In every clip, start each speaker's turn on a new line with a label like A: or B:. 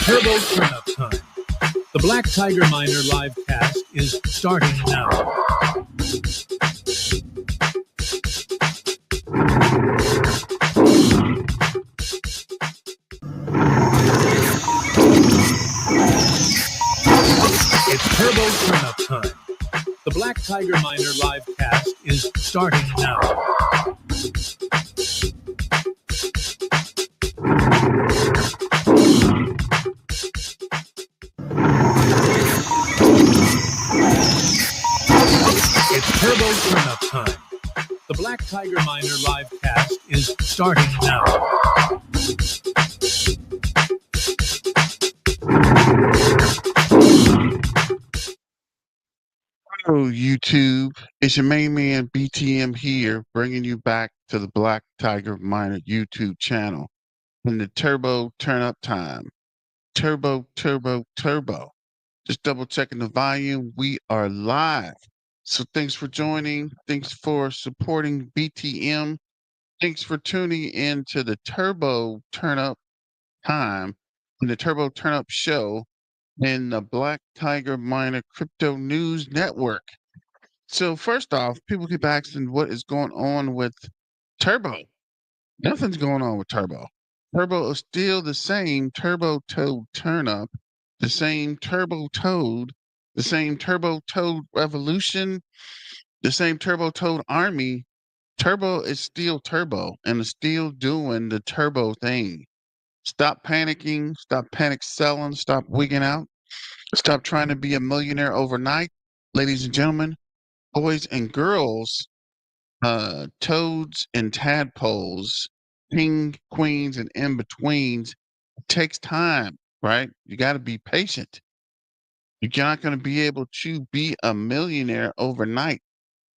A: Turbo Turnip Time. The Black Tiger Miner live cast is starting now. It's Turbo Turnip Time. The Black Tiger Miner live cast is starting now. It's Turbo Turnip Time. The Black Tiger Miner live cast is starting now.
B: Hello, YouTube. It's your main man BTM here, bringing you back to the Black Tiger Miner YouTube channel in the Turbo Turn Up Time. Turbo, turbo, turbo. Just double checking the volume. We are live. So thanks for joining. Thanks for supporting BTM. Thanks for tuning in to the Turbo Turn Up Time and the Turbo Turn Up Show in the Black Tiger Miner Crypto News Network. So first off, people keep asking what is going on with Turbo. Nothing's going on with Turbo. Turbo is still the same Turbo Toad turnup, the same Turbo Toad, the same Turbo Toad revolution, the same Turbo Toad army. Turbo is still Turbo and is still doing the Turbo thing. Stop panicking, stop panic selling, stop wigging out, stop trying to be a millionaire overnight. Ladies and gentlemen, boys and girls, toads and tadpoles, king, queens, and in betweens. It takes time, right? You got to be patient. You're not going to be able to be a millionaire overnight,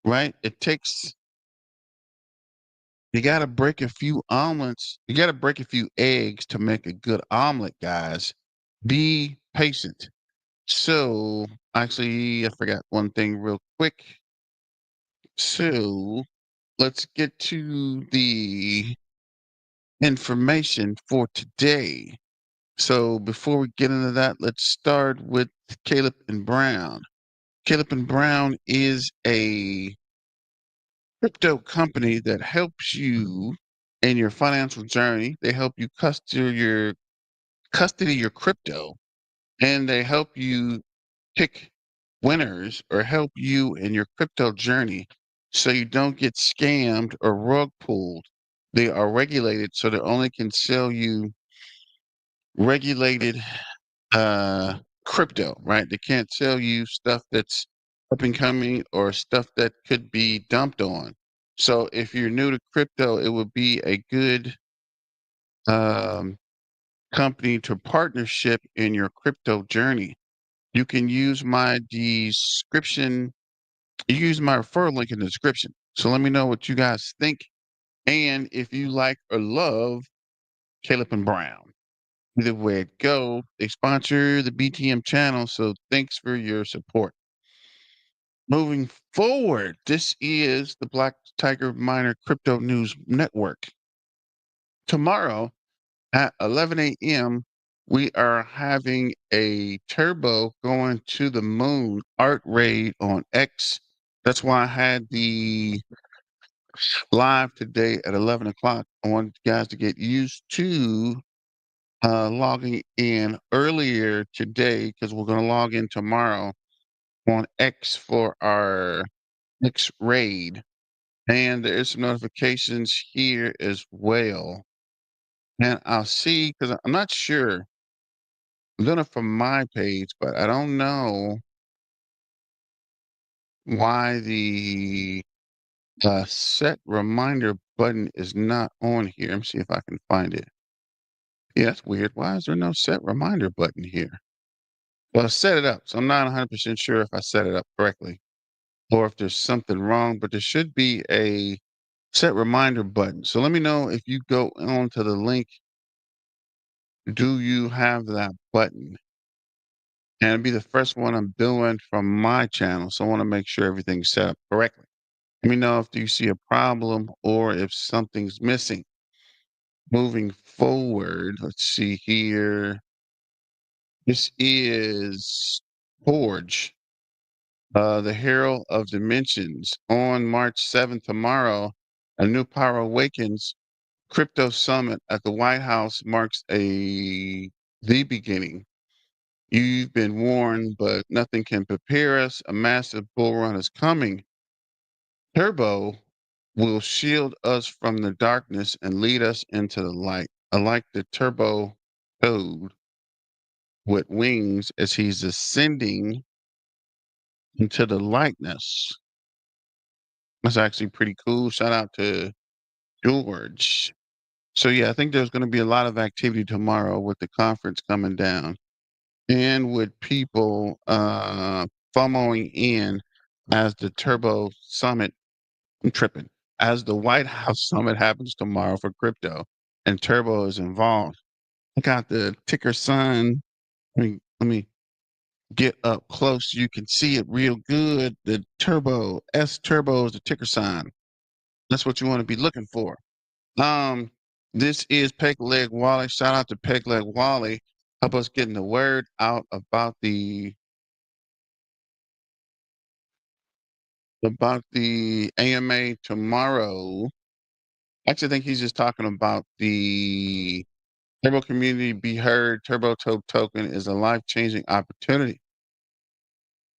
B: right? You got to break a few omelets. You got to break a few eggs to make a good omelet, guys. Be patient. So, actually, I forgot one thing real quick. So, let's get to the information for today. So before we get into that, let's start with Caleb and Brown. Caleb and Brown is a crypto company that helps you in your financial journey. They help you custody your crypto, and they help you pick winners or help you in your crypto journey so you don't get scammed or rug pulled. They are regulated, so they only can sell you regulated crypto, right? They can't sell you stuff that's up and coming or stuff that could be dumped on. So if you're new to crypto, it would be a good um, company to partnership in your crypto journey. You can use my description. You use my referral link in the description. So let me know what you guys think, and if you like or love Caleb and Brown. Either way it go, they sponsor the BTM channel, so thanks for your support. Moving forward, this is the Black Tiger Miner Crypto News Network. Tomorrow at 11 a.m., we are having a turbo going to the moon art raid on X. That's why I had the live today at 11 o'clock. I want you guys to get used to logging in earlier today because we're going to log in tomorrow on X for our X raid. And there is some notifications here as well. And I'll see because I'm not sure. I'm doing it from my page, but I don't know why the set reminder button is not on here. Let me see if I can find it. Yeah, that's weird. Why is there no set reminder button here? Well, I set it up, so I'm not 100% sure if I set it up correctly or if there's something wrong, but there should be a set reminder button. So let me know if you go onto the link. Do you have that button? And it'll be the first one I'm doing from my channel. So I want to make sure everything's set up correctly. Let me know if you see a problem or if something's missing. Moving forward, let's see here. This is Forge, the Herald of Dimensions. On March 7th, tomorrow, a new power awakens. Crypto summit at the White House marks the beginning. You've been warned, but nothing can prepare us. A massive bull run is coming. Turbo will shield us from the darkness and lead us into the light. I like the turbo toad with wings as he's ascending into the lightness. That's actually pretty cool. Shout out to George. So yeah, I think there's going to be a lot of activity tomorrow with the conference coming down and with people FOMOing in as the Turbo Summit. I'm tripping. As the White House Summit happens tomorrow for crypto and Turbo is involved. I got the ticker sign. Let me get up close so you can see it real good. The Turbo, S Turbo is the ticker sign. That's what you want to be looking for. Um, this is Peg Leg Wally. Shout out to Peg Leg Wally. Help us getting the word out about the AMA tomorrow. Actually, I think he's just talking about the Turbo community be heard. Turbo token is a life-changing opportunity.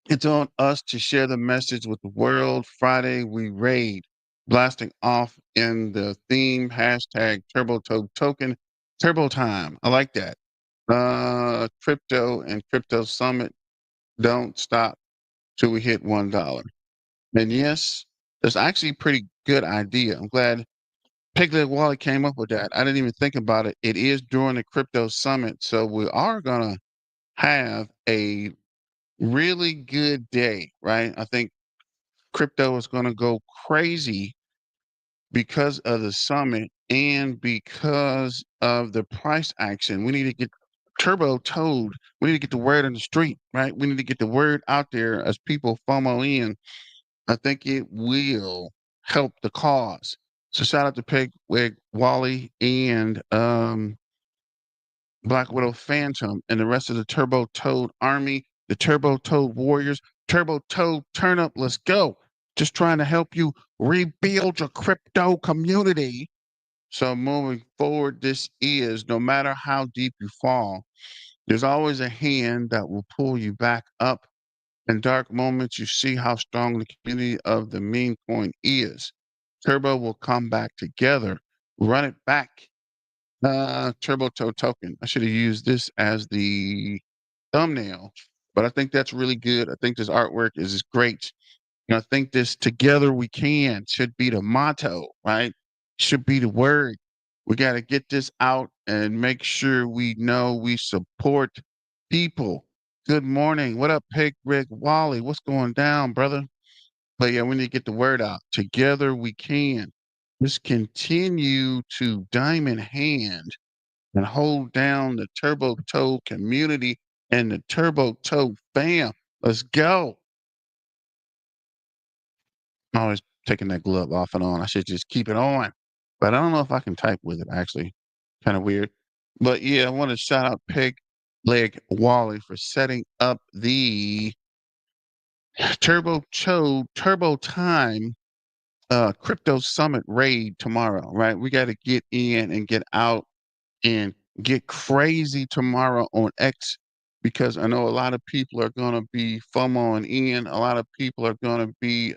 B: It's on us to share the message with the world. Friday, we raid, blasting off in the theme hashtag Turbo token, Turbo time. I like that. Crypto and Crypto Summit don't stop till we hit $1. And yes, that's actually a pretty good idea. I'm glad Piglet Wally came up with that. I didn't even think about it. It is during the Crypto Summit, so we are gonna have a really good day, right? I think crypto is going to go crazy because of the summit and because of the price action. We need to get Turbo Toad. We need to get the word on the street, right? We need to get the word out there as people FOMO in. I think it will help the cause. So shout out to Pegwig Wally and Black Widow Phantom and the rest of the Turbo Toad army, the Turbo Toad warriors. Turbo Toad turn up, let's go. Just trying to help you rebuild your crypto community. So moving forward, this is no matter how deep you fall, there's always a hand that will pull you back up. In dark moments, you see how strong the community of the meme coin is. Turbo will come back together, run it back. Turbo token. I should have used this as the thumbnail, but I think that's really good. I think this artwork is great. And I think this together we can should be the motto, right? Should be the word. We got to get this out and make sure we know we support people. Good morning. What up, Pig Rick Wally? What's going down, brother? But yeah, we need to get the word out. Together we can. Just continue to diamond hand and hold down the Turbo Toe community and the Turbo Toe fam. Let's go. I'm always taking that glove off and on. I should just keep it on. But I don't know if I can type with it, actually. Kind of weird. But yeah, I want to shout out Peg Leg Wally for setting up the Turbo Time Crypto Summit raid tomorrow, right? We got to get in and get out and get crazy tomorrow on X because I know a lot of people are going to be FOMOing in. A lot of people are going to be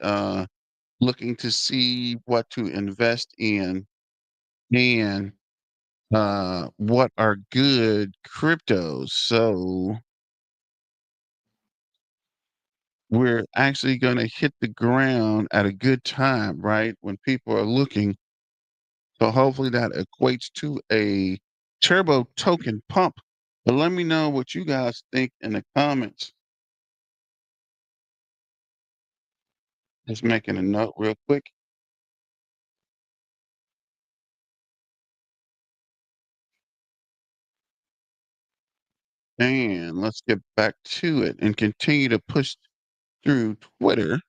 B: looking to see what to invest in and what are good cryptos. So we're actually going to hit the ground at a good time, right? When people are looking. So hopefully that equates to a turbo token pump. But let me know what you guys think in the comments. Just making a note real quick. And let's get back to it and continue to push through Twitter.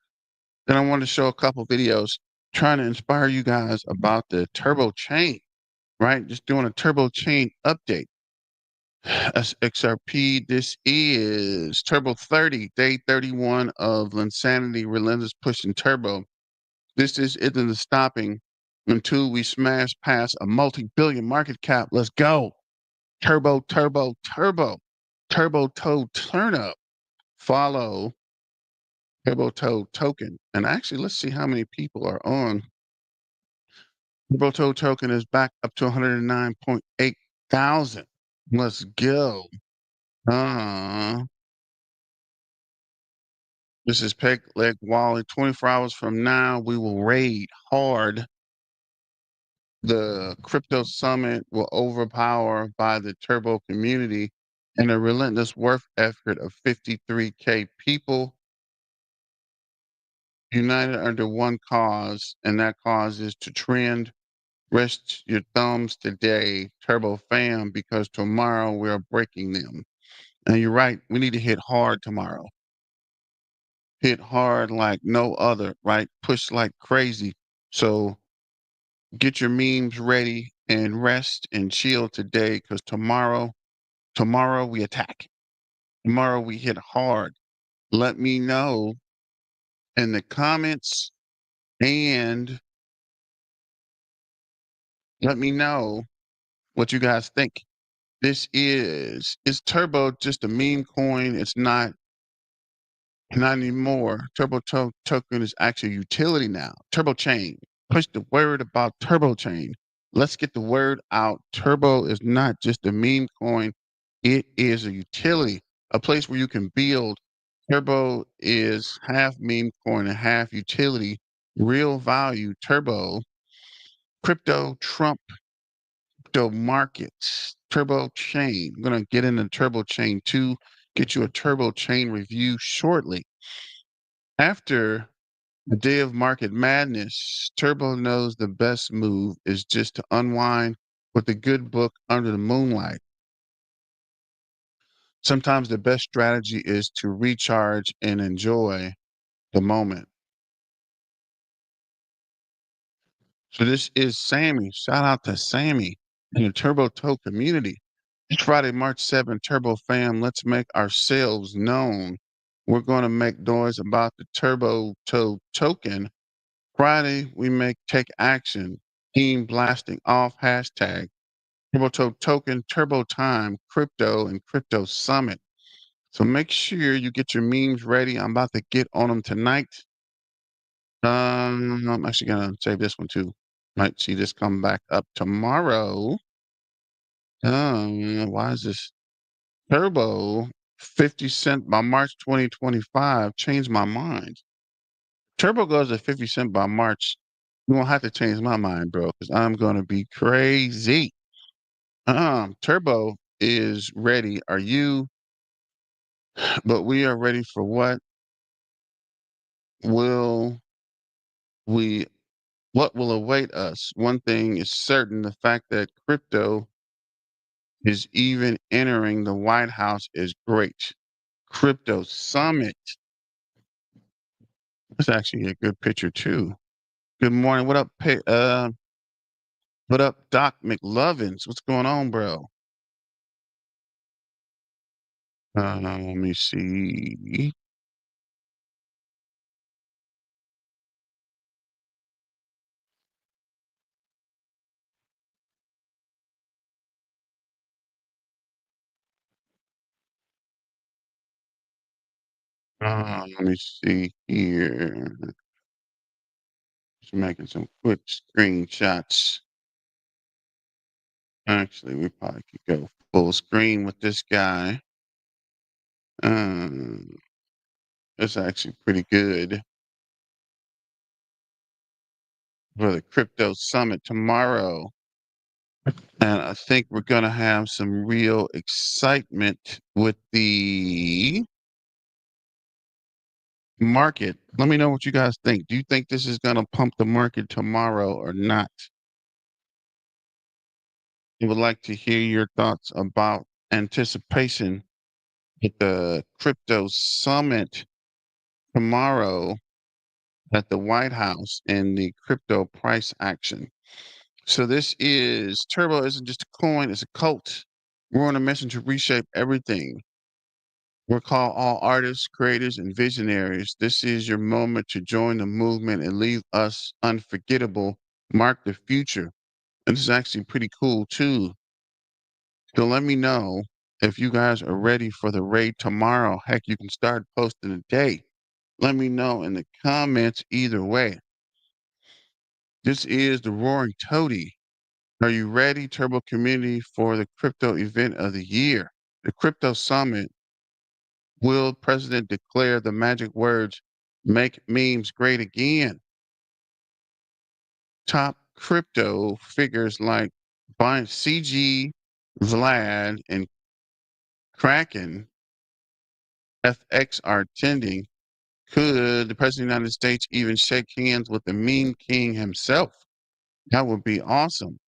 B: Then I want to show a couple videos trying to inspire you guys about the turbo chain, right? Just doing a turbo chain update. XRP. This is Turbo 30, day 31 of Linsanity, Relentless Pushing Turbo. This isn't stopping until we smash past a multi-billion market cap. Let's go. Turbo, turbo, turbo. Turbo toe turn up. Follow Turbo toe token. And actually, let's see how many people are on. Turbo toe token is back up to 109.8 thousand. Let's go. Uh, this is Peg Leg Wally. 24 hours from now, we will raid hard. The crypto summit will overpower by the turbo community and a relentless work effort of 53K people united under one cause, and that cause is to trend. Rest your thumbs today, Turbo fam, because tomorrow we are breaking them. And you're right, we need to hit hard tomorrow. Hit hard like no other, right? Push like crazy. So get your memes ready and rest and chill today because tomorrow we attack. Tomorrow we hit hard. Let me know in the comments and let me know what you guys think. Is Turbo just a meme coin? It's not anymore. Token is actually a utility now. Turbo Chain. Push the word about Turbo Chain. Let's get the word out. Turbo is not just a meme coin. It is a utility, a place where you can build. Turbo is half meme coin and half utility. Real value. Turbo. Crypto Trump. Crypto markets. Turbo Chain. I'm going to get into Turbo Chain too. Get you a Turbo Chain review shortly. After a day of market madness, Turbo knows the best move is just to unwind with a good book under the moonlight. Sometimes the best strategy is to recharge and enjoy the moment. So this is Sammy. Shout out to Sammy in the Turbo Toe community. It's Friday, March 7th, Turbo fam. Let's make ourselves known. We're going to make noise about the Turbo Toe token. Friday, we make take action. Team blasting off hashtag Turbo Toe token, Turbo Time, crypto, and crypto summit. So make sure you get your memes ready. I'm about to get on them tonight. I'm actually gonna save this one too. Might see this come back up tomorrow. Why is this Turbo 50 cent by March 2025? Changed my mind. Turbo goes to 50 cent by March. You won't have to change my mind, bro, because I'm gonna be crazy. Turbo is ready. Are you? But we are ready for will we what will await us? One thing is certain, the fact that crypto is even entering the White House is great. Crypto Summit. That's actually a good picture too. Good morning. What up, Doc McLovins? What's going on, bro? Let me see. Let me see here. Just making some quick screenshots. Actually, we probably could go full screen with this guy. Um, it's actually pretty good for the crypto summit tomorrow. And I think we're going to have some real excitement with the market. Let me know what you guys think. Do you think this is going to pump the market tomorrow or not? I would like to hear your thoughts about anticipation at the crypto summit tomorrow at the White House and the crypto price action. So this is Turbo isn't just a coin, it's a cult. We're on a mission to reshape everything. We'll call all artists, creators, and visionaries. This is your moment to join the movement and leave us unforgettable. Mark the future. And this is actually pretty cool too. So let me know if you guys are ready for the raid tomorrow. Heck, you can start posting today. Let me know in the comments either way. This is the Roaring Toady. Are you ready, Turbo community, for the crypto event of the year? The Crypto Summit. Will President declare the magic words, make memes great again? Top crypto figures like Binance, CG, Vlad, and Kraken FX are attending. Could the President of the United States even shake hands with the meme king himself? That would be awesome.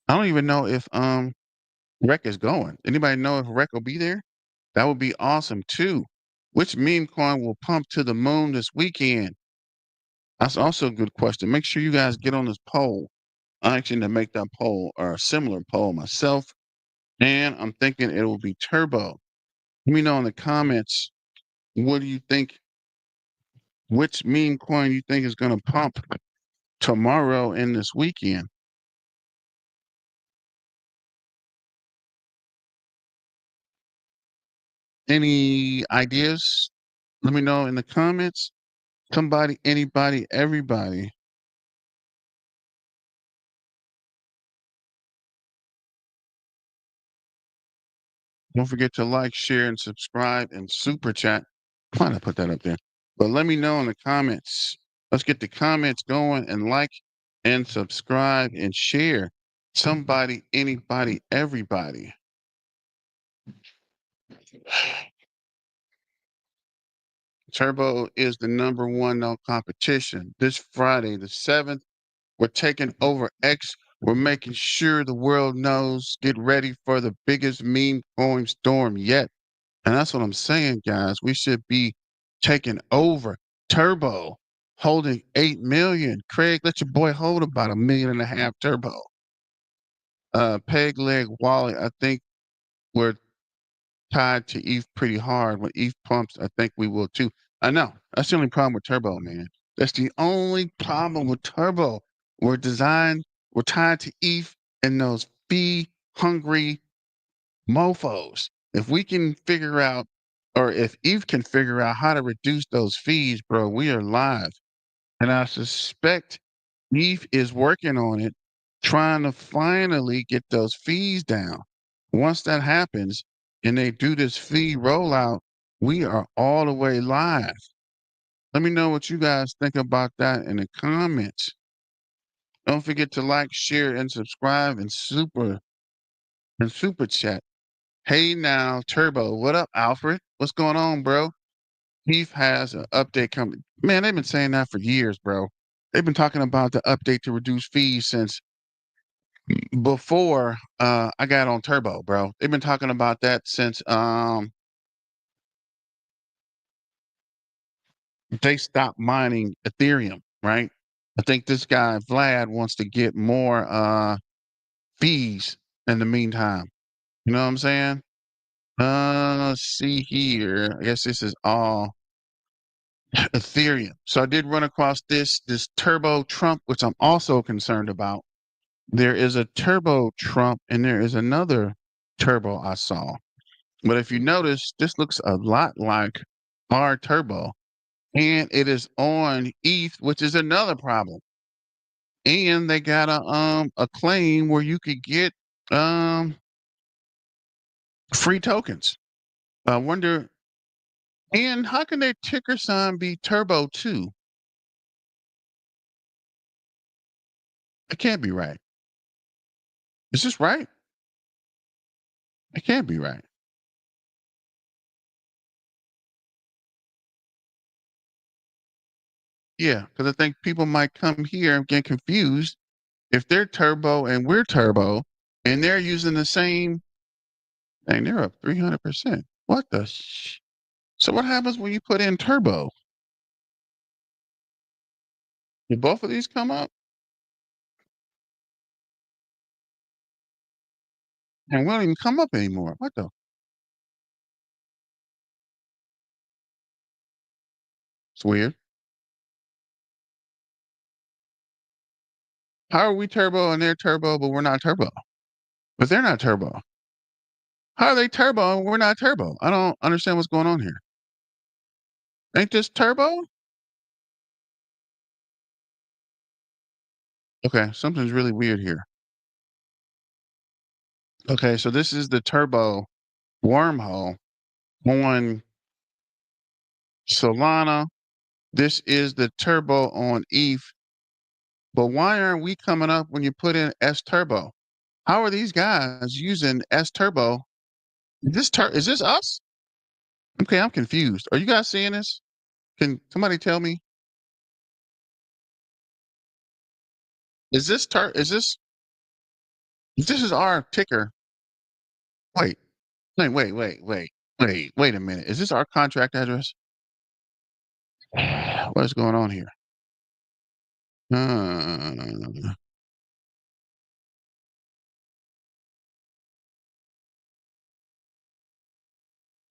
B: I don't even know if Rec is going. Anybody know if Rec will be there? That would be awesome too. Which meme coin will pump to the moon this weekend? That's also a good question. Make sure you guys get on this poll. I actually to make that poll or a similar poll myself, and I'm thinking it will be Turbo. Let me know in the comments what do you think, which meme coin you think is going to pump tomorrow and this weekend. Any ideas? Let me know in the comments. Somebody, anybody, everybody. Don't forget to like, share, and subscribe and super chat. Why not put that up there? But let me know in the comments. Let's get the comments going and like and subscribe and share. Somebody, anybody, everybody. Turbo is the number one no competition. This Friday, the 7th, we're taking over X. We're making sure the world knows. Get ready for the biggest meme coin storm yet. And that's what I'm saying, guys. We should be taking over. Turbo holding 8 million. Craig, let your boy hold about 1.5 million Turbo. Peg leg wallet, I think we're tied to ETH pretty hard. When ETH pumps, I think we will too. I know. That's the only problem with Turbo, man. That's the only problem with Turbo. We're tied to ETH and those fee hungry mofos. If we can figure out, or if ETH can figure out how to reduce those fees, bro, we are live. And I suspect ETH is working on it, trying to finally get those fees down. Once that happens and they do this fee rollout, we are all the way live. Let me know what you guys think about that in the comments. Don't forget to like, share, and subscribe and super chat. Hey now, Turbo. What up, Alfred? What's going on, bro? Heath has an update coming. Man, they've been saying that for years, bro. They've been talking about the update to reduce fees since before I got on Turbo, bro. They've been talking about that since they stopped mining Ethereum, right? I think this guy Vlad wants to get more fees in the meantime. You know what I'm saying? Let's see here. I guess this is all Ethereum. So I did run across this Turbo Trump, which I'm also concerned about. There is a Turbo Trump and there is another Turbo I saw. But if you notice, this looks a lot like our Turbo, and it is on ETH, which is another problem. And they got a claim where you could get um free tokens. I wonder, and how can their ticker sign be Turbo 2? It can't be right. Is this right? It can't be right. Yeah, because I think people might come here and get confused if they're Turbo and we're Turbo, and they're using the same thing. They're up 300%. What the? So what happens when you put in Turbo? Did both of these come up? and we don't even come up anymore. What the? It's weird. How are we turbo and they're turbo, but we're not turbo? But they're not turbo. How are they turbo and we're not turbo? I don't understand what's going on here. Ain't this turbo? Okay, something's really weird here. Okay, so this is the turbo wormhole on Solana. This is the turbo on ETH. But why aren't we coming up when you put in S turbo? How are these guys using S turbo? Is this us? Okay, I'm confused. Are you guys seeing this? Can somebody tell me? Is this if this is our ticker? Wait, wait a minute. Is this our contract address? What's going on here? Uh,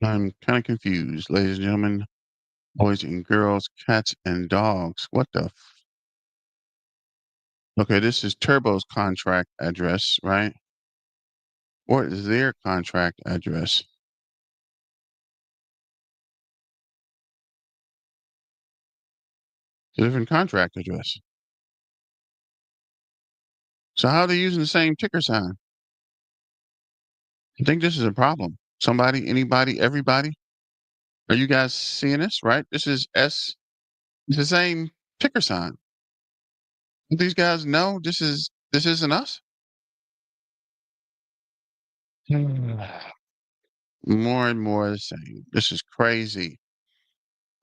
B: I'm kind of confused, ladies and gentlemen, boys and girls, cats and dogs. What the? Okay, this is Turbo's contract address, right? What is their contract address? It's a different contract address. So how are they using the same ticker sign? I think this is a problem. Somebody, anybody, everybody? Are you guys seeing this, right? This is S, it's the same ticker sign. Don't these guys know this isn't us? Hmm. More and more the same. This is crazy.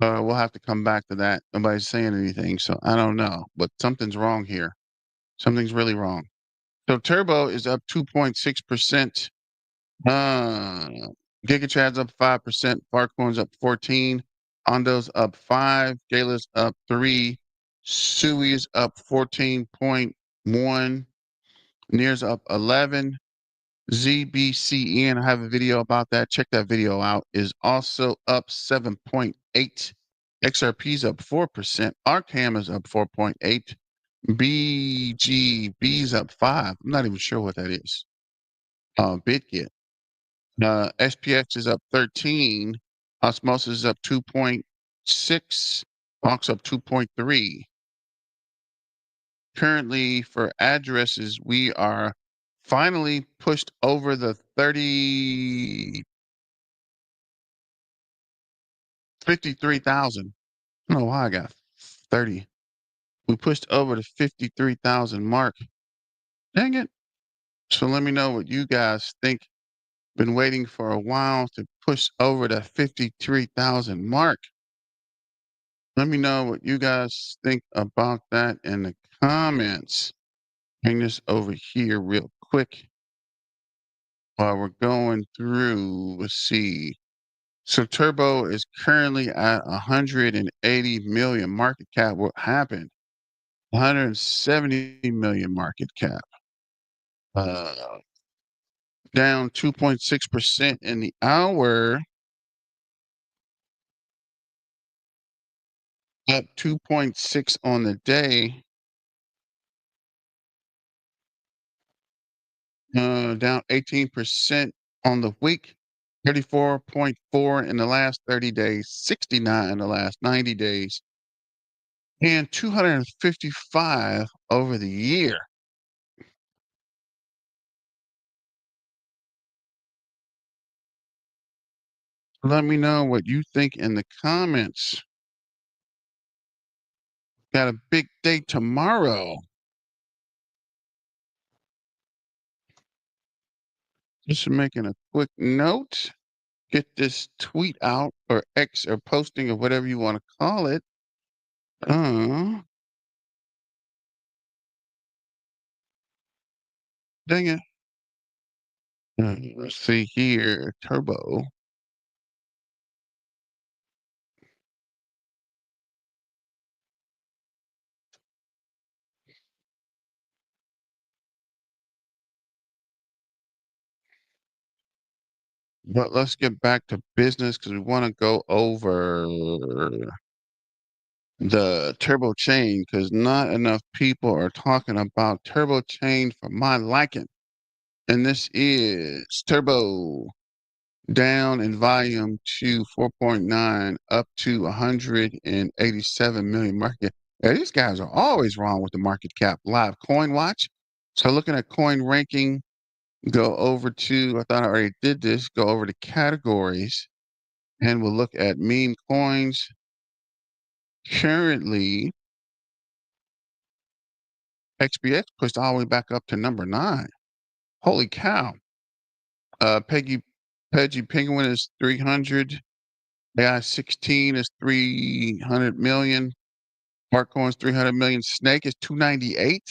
B: We'll have to come back to that. Nobody's saying anything, so I don't know. But something's wrong here. Something's really wrong. So Turbo is up 2.6%. Uh, GigaChad's up 5%. Farcoin's up 14. Ondo's up 5. Gala's up 3. Sui's up 14.1. Near's up 11. ZBCN, I have a video about that. Check that video out. Is also up 7.8. XRP's up 4%. Arcam is up 4.8. BGB's up 5. I'm not even sure what that is. BitGet. SPX is up 13. Osmosis is up 2.6. Box up 2.3. Currently, for addresses, we are finally pushed over the 53,000. I don't know why I got 30. We pushed over the 53,000 mark. Dang it. So let me know what you guys think. Been waiting for a while to push over the 53,000 mark. Let me know what you guys think about that in the comments. Bring this over here real quick while we're going through. Let's see. So Turbo is currently at 180 million market cap. What happened? 170 million market cap. Uh, Down 2.6% in the hour. Up 2.6 on the day. Down 18% on the week. 34.4 in the last 30 days. 69 in the last 90 days. And 255 over the year. Let me know what you think in the comments. Got a big day tomorrow. Just making a quick note. Get this tweet out or X or posting or whatever you want to call it. Uh, Dang it. Let's see here. Turbo. But let's get back to business because we want to go over the turbo chain because not enough people are talking about turbo chain for my liking. And this is turbo down in volume to 4.9 up to 187 million market. Yeah, these guys are always wrong with the market cap. Live coin watch. So looking at coin ranking, go over to, I thought I already did this, go over to categories and we'll look at meme coins. Currently, XBX pushed all the way back up to number 9. Holy cow. Peggy Penguin is 300. AI 16 is 300 million. Markcoin's 300 million. Snake is 298.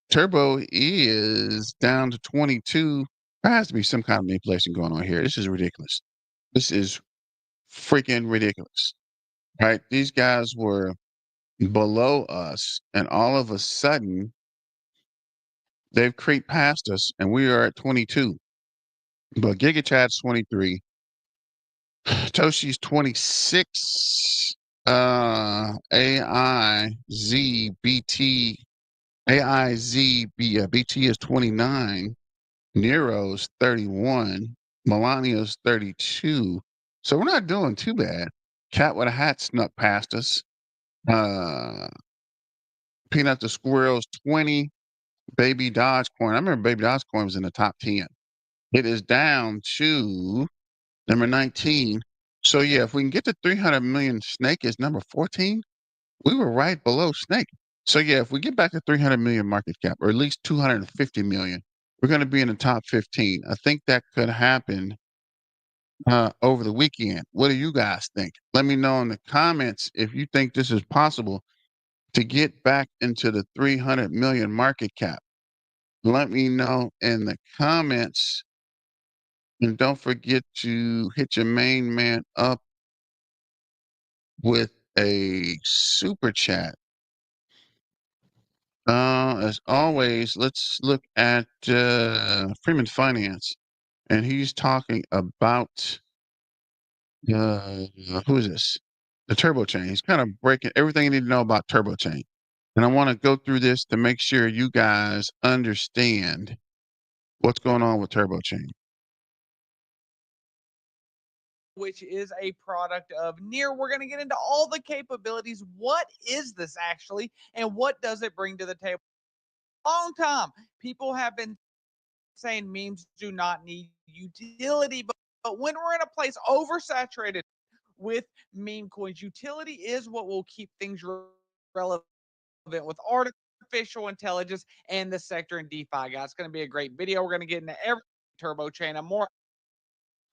B: Turbo is down to 22. There has to be some kind of manipulation going on here. This is ridiculous. This is freaking ridiculous. Right? These guys were below us, and all of a sudden, they've creeped past us, and we are at 22. But GigaChat's 23. Toshi's 26. BT is 29. Nero's 31. Melania's 32. So we're not doing too bad. Cat with a hat snuck past us. Uh, Peanut the Squirrel's 20. Baby Dogecoin. I remember Baby Dogecoin was in the top 10. It is down to number 19. So yeah, if we can get to 300 million, Snake is number 14. We were right below Snake. So yeah, if we get back to 300 million market cap, or at least 250 million, we're going to be in the top 15. I think that could happen over the weekend. What do you guys think? Let me know in the comments if you think this is possible to get back into the 300 million market cap. Let me know in the comments. And don't forget to hit your main man up with a super chat. As always, let's look at Freeman Finance. And he's talking about who is this? The turbo chain. He's kind of breaking everything you need to know about turbo chain. And I want to go through this to make sure you guys understand what's going on with turbo chain.
C: Which is a product of Near. We're going to get into all the capabilities. What is this actually, and what does it bring to the table? Long time, people have been saying memes do not need utility, but when we're in a place oversaturated with meme coins, utility is what will keep things relevant with artificial intelligence and the sector in DeFi, guys. It's going to be a great video. We're going to get into every turbo chain and more.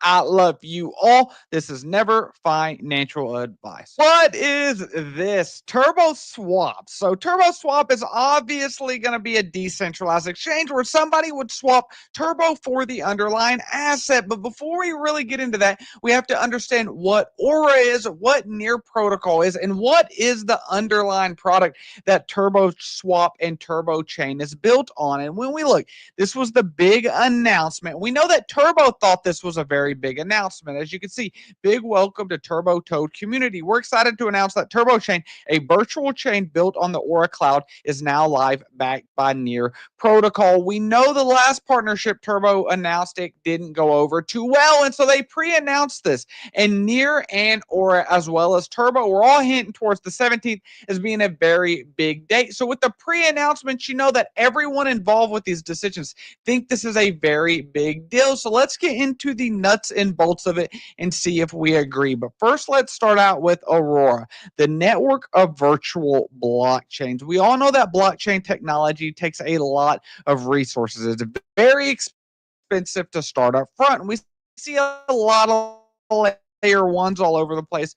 C: I love you all. This is never financial advice. What is this? Turbo Swap. So Turbo Swap is obviously going to be a decentralized exchange where somebody would swap Turbo for the underlying asset. But before we really get into that, we have to understand what Aura is, what Near Protocol is, and what is the underlying product that Turbo Swap and Turbo Chain is built on. And when we look, this was the big announcement. We know that Turbo thought this was a very big announcement. As you can see, big welcome to Turbo Toad community. We're excited to announce that Turbo Chain, a virtual chain built on the Aura Cloud, is now live backed by Near Protocol. We know the last partnership Turbo announced, it didn't go over too well, and so they pre-announced this. And Near and Aura, as well as Turbo, we're all hinting towards the 17th as being a very big date. So with the pre-announcement, you know that everyone involved with these decisions think this is a very big deal. So let's get into the nuts and bolts of it and see if we agree. But first, let's start out with Aurora, the network of virtual blockchains. We all know that blockchain technology takes a lot of resources. It's very expensive to start up front. And we see a lot of layer ones all over the place.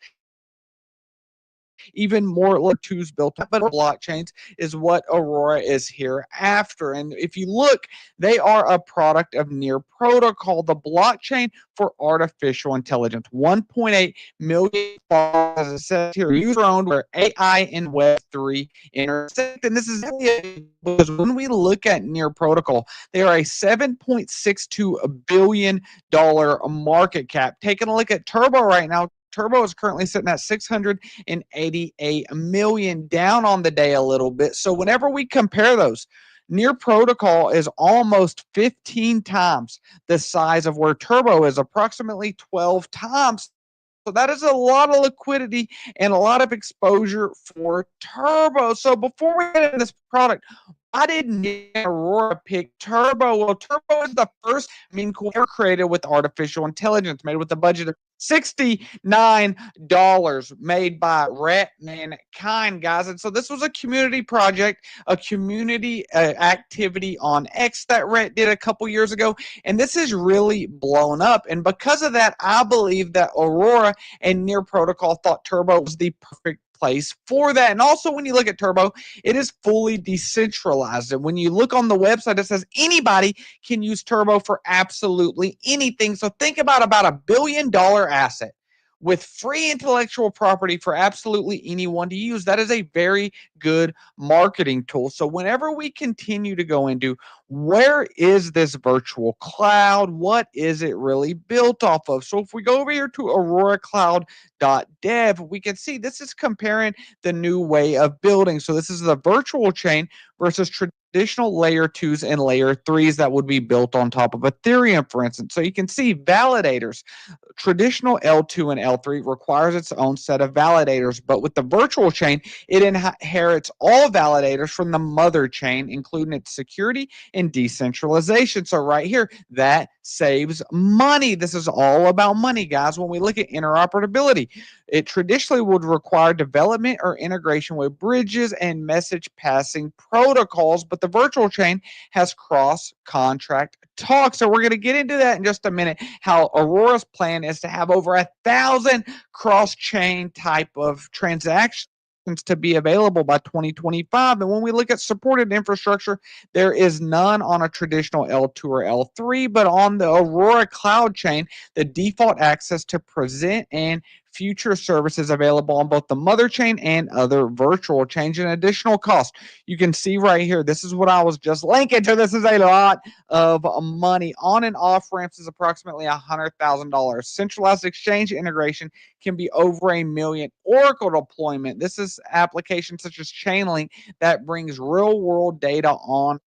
C: even more layer twos built up, but blockchains is what Aurora is here after. And if you look, they are a product of Near Protocol, the blockchain for artificial intelligence. 1.8 million, as it says here, user owned, where AI and Web3 intersect. And this is because when we look at Near Protocol, they are a $7.62 billion market cap. Taking a look at Turbo right now, Turbo is currently sitting at 688 million, down on the day a little bit. So whenever we compare those, Near Protocol is almost 15 times the size of where Turbo is, approximately 12 times. So that is a lot of liquidity and a lot of exposure for Turbo. So before we get into this product, why didn't Aurora pick Turbo? Well, Turbo is the first meme coin ever created with artificial intelligence, made with a budget of $69, made by Rhett Mankind, guys. And so this was a community project, a community activity on X that Rhett did a couple years ago. And this is really blown up. And because of that, I believe that Aurora and Near Protocol thought Turbo was the perfect place for that. And also, when you look at Turbo, it is fully decentralized. And when you look on the website, it says anybody can use Turbo for absolutely anything. So think about $1 billion asset with free intellectual property for absolutely anyone to use. That is a very good marketing tool. So whenever we continue to go into where is this virtual cloud, what is it really built off of? So if we go over here to auroracloud.dev, we can see this is comparing the new way of building. So this is the virtual chain versus traditional layer twos and layer threes that would be built on top of Ethereum, for instance. So you can see validators. Traditional L2 and L3 requires its own set of validators, but with the virtual chain, it inherits all validators from the mother chain, including its security and decentralization. So right here, that saves money. This is all about money, guys. When we look at interoperability, it traditionally would require development or integration with bridges and message passing protocols, but the virtual chain has cross contract talk. So we're going to get into that in just a minute, how Aurora's plan is to have over 1,000 cross-chain type of transactions to be available by 2025. And when we look at supported infrastructure, there is none on a traditional L2 or L3, but on the Aurora Cloud chain, the default access to present and future services available on both the mother chain and other virtual chains and additional cost. You can see right here, this is what I was just linking to. This is a lot of money. On and off ramps is approximately $100,000. Centralized exchange integration can be over $1 million. Oracle deployment. This is applications such as Chainlink that brings real world data on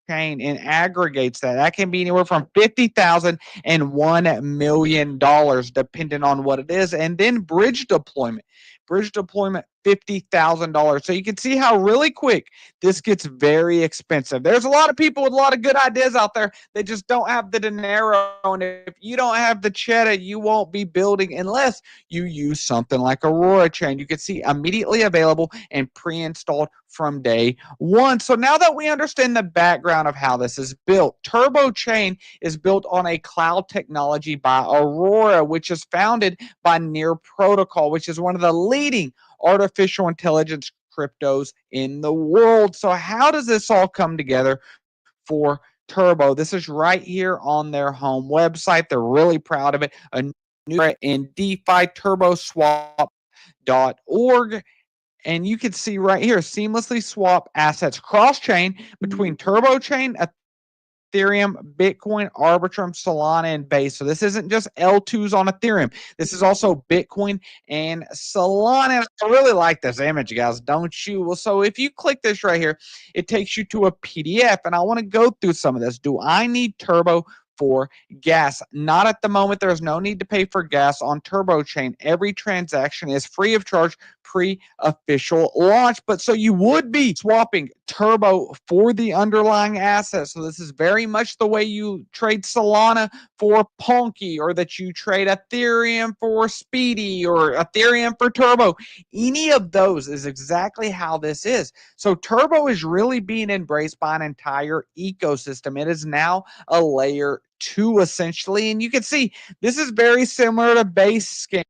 C: chain and aggregates that. That can be anywhere from $50,000 and $1 million, depending on what it is. And then bridge deployment, $50,000. So you can see how really quick this gets very expensive. There's a lot of people with a lot of good ideas out there. They just don't have the dinero. And if you don't have the cheddar, you won't be building unless you use something like Aurora Chain. You can see immediately available and pre-installed from day one. So now that we understand the background of how this is built, Turbo Chain is built on a cloud technology by Aurora, which is founded by Near Protocol, which is one of the leading artificial intelligence cryptos in the world. So how does this all come together for Turbo? This is right here on their home website. They're really proud of it. A new in DeFi, turboswap.org. And you can see right here, seamlessly swap assets cross-chain between Turbo Chain, Ethereum, Bitcoin, Arbitrum, Solana, and Base. So this isn't just L2s on Ethereum. This is also Bitcoin and Solana. I really like this image, guys, don't you? Well, so if you click this right here, it takes you to a PDF, and I want to go through some of this. Do I need Turbo for gas? Not at the moment. There's no need to pay for gas on Turbo Chain. Every transaction is free of charge pre-official launch. But so you would be swapping Turbo for the underlying asset. So this is very much the way you trade Solana for Punky, or that you trade Ethereum for Speedy, or Ethereum for Turbo. Any of those is exactly how this is. So Turbo is really being embraced by an entire ecosystem. It is now a layer 2 essentially, and you can see this is very similar to Base Scan.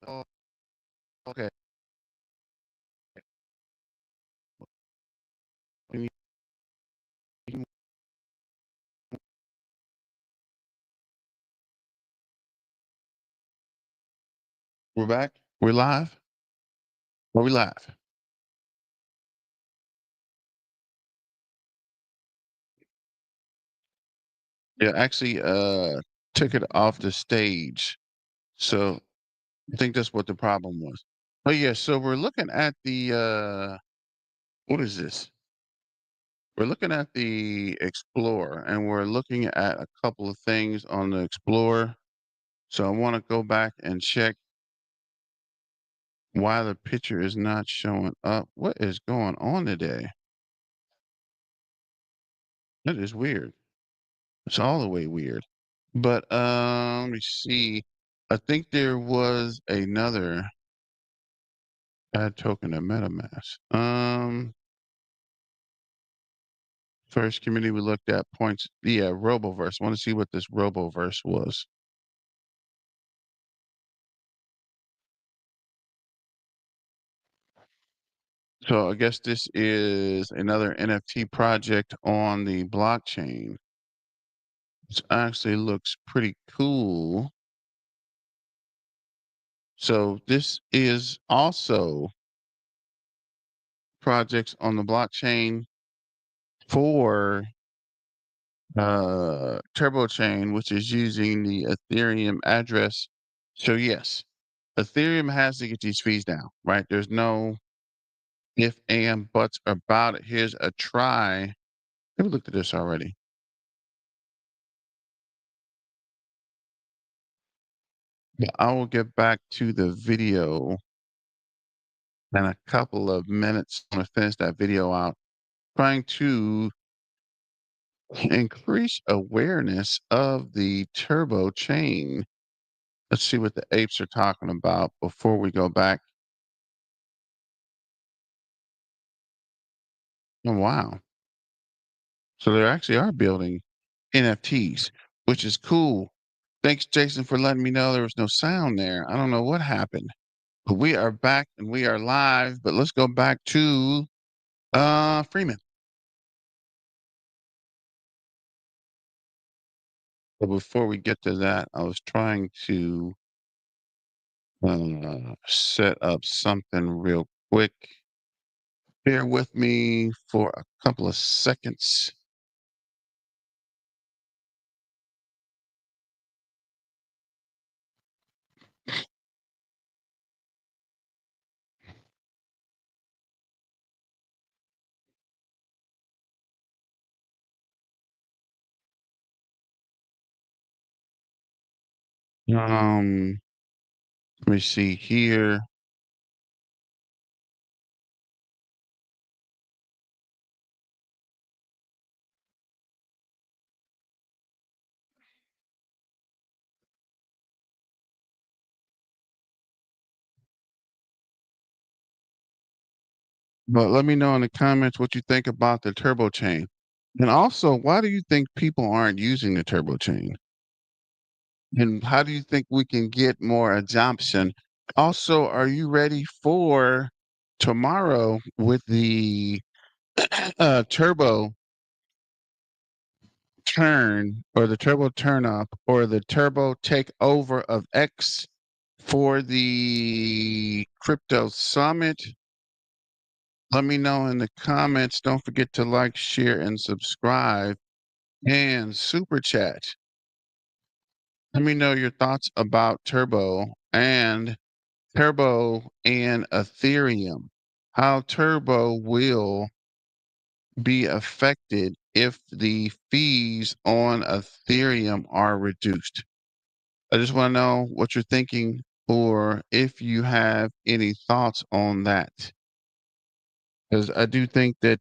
B: Oh, okay. Can you- We're back. We're live. Are we live? Yeah, actually, took it off the stage. So I think that's what the problem was. Oh yeah, so we're looking at the what is this? We're looking at the Explorer, and we're looking at a couple of things on the Explorer. So I want to go back and check why the picture is not showing up. What is going on today? That is weird. It's all the way weird. But let me see. I think there was another add token to MetaMask. First community we looked at points. Yeah, Roboverse. I want to see what this Roboverse was. So I guess this is another NFT project on the blockchain. It actually looks pretty cool. So this is also projects on the blockchain for Turbo Chain, which is using the Ethereum address. So yes, Ethereum has to get these fees down, right? There's no if and buts about it. Here's a try. Have we looked at this already? Yeah, I will get back to the video in a couple of minutes. I'm gonna finish that video out, trying to increase awareness of the Turbo Chain. Let's see what the apes are talking about before we go back. Oh, wow. So they actually are building NFTs, which is cool. Thanks, Jason, for letting me know there was no sound there. I don't know what happened. But we are back and we are live. But let's go back to Freeman. But before we get to that, I was trying to set up something real quick. Bear with me for a couple of seconds. Let me see here. But let me know in the comments what you think about the turbo chain. And also, why do you think people aren't using the turbo chain? And how do you think we can get more adoption? Also, are you ready for tomorrow with the turbo turn or the turbo turn up or the turbo takeover of X for the crypto summit? Let me know in the comments. Don't forget to like, share, and subscribe and super chat. Let me know your thoughts about Turbo and Ethereum. How Turbo will be affected if the fees on Ethereum are reduced. I just want to know what you're thinking or if you have any thoughts on that. Because I do think that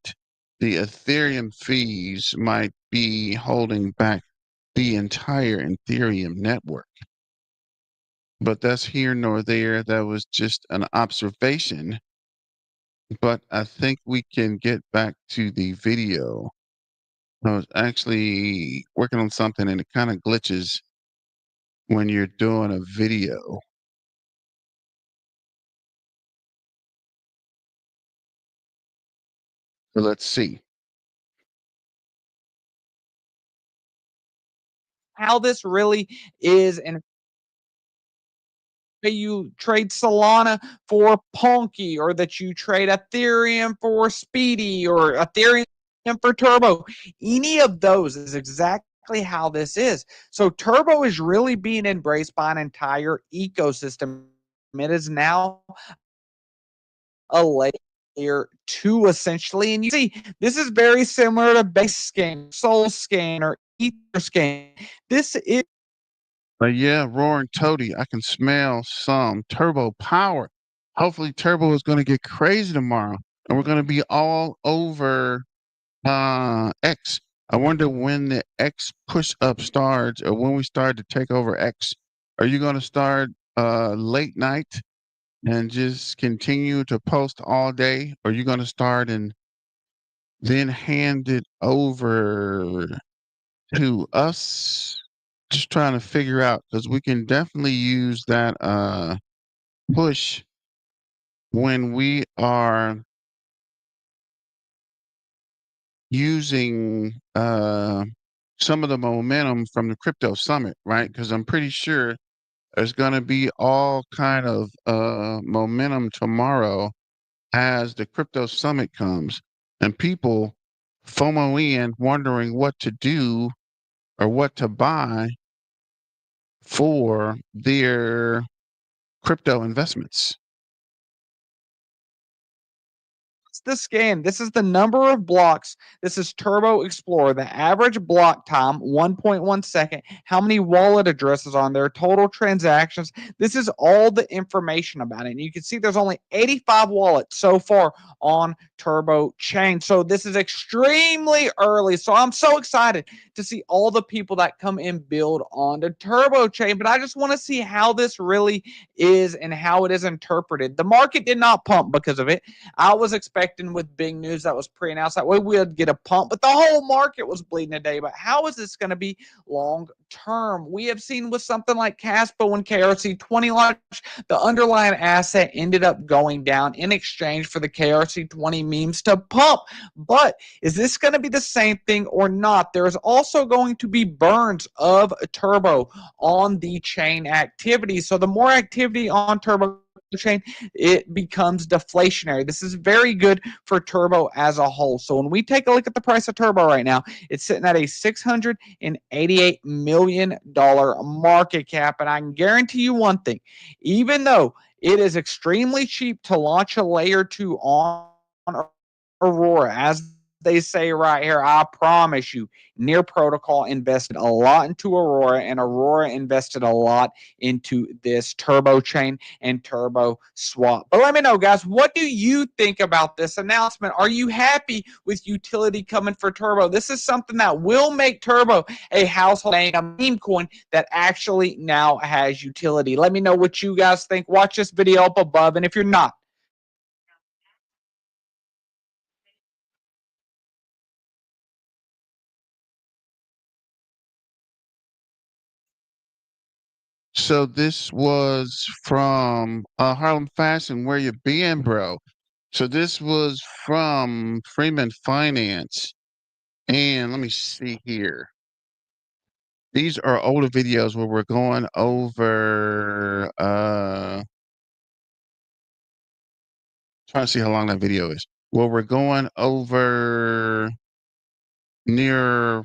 B: the Ethereum fees might be holding back the entire Ethereum network. But that's here nor there. That was just an observation. But I think we can get back to the video. I was actually working on something and it kind of glitches when you're doing a video. So let's see.
C: How this really is, and you trade Solana for Punky, or that you trade Ethereum for Speedy, or Ethereum for Turbo. Any of those is exactly how this is. So Turbo is really being embraced by an entire ecosystem. It is now a layer 2 essentially. And you see, this is very similar to Base Scan, Soul Scan, or Ether Scan. This is
B: But yeah, Roaring Toady, I can smell some turbo power. Hopefully, Turbo is going to get crazy tomorrow, and we're going to be all over X. I wonder when the X push up starts, or when we start to take over X. Are you going to start late night and just continue to post all day, or are you going to start and then hand it over to us? Just trying to figure out because we can definitely use that push when we are using some of the momentum from the crypto summit, right? Because I'm pretty sure there's going to be all kind of momentum tomorrow as the crypto summit comes and people FOMO in wondering what to do or what to buy for their crypto investments.
C: the scan. This is the number of blocks. This is Turbo Explorer. The average block time, 1.1 second. How many wallet addresses on there? Total transactions. This is all the information about it. And you can see there's only 85 wallets so far on Turbo Chain. So this is extremely early. So I'm so excited to see all the people that come and build onto Turbo Chain. But I just want to see how this really is and how it is interpreted. The market did not pump because of it. I was expecting expecting with big news that was pre-announced that we would get a pump, but the whole market was bleeding today. But how is this going to be long term? We have seen with something like Kaspa when KRC20 launched, the underlying asset ended up going down in exchange for the KRC20 memes to pump. But is this going to be the same thing or not? There is also going to be burns of Turbo on the chain activity. So the more activity on Turbo chain, it becomes deflationary. This is very good for Turbo as a whole. So when we take a look at the price of Turbo right now, it's sitting at a $688 million market cap. And I can guarantee you one thing, even though it is extremely cheap to launch a layer 2 on Aurora, as they say right here, I promise you, Near Protocol invested a lot into Aurora, and Aurora invested a lot into this Turbo chain and Turbo swap. But let me know, guys, what do you think about this announcement? Are you happy with utility coming for Turbo? This is something that will make Turbo a household name, a meme coin that actually now has utility. Let me know what you guys think. Watch this video up above, and if you're not,
B: So this was from Harlem Fashion. Where you been, bro? So this was from Freeman Finance. And let me see here. These are older videos where we're going over trying to see how long that video is. Well, we're going over Near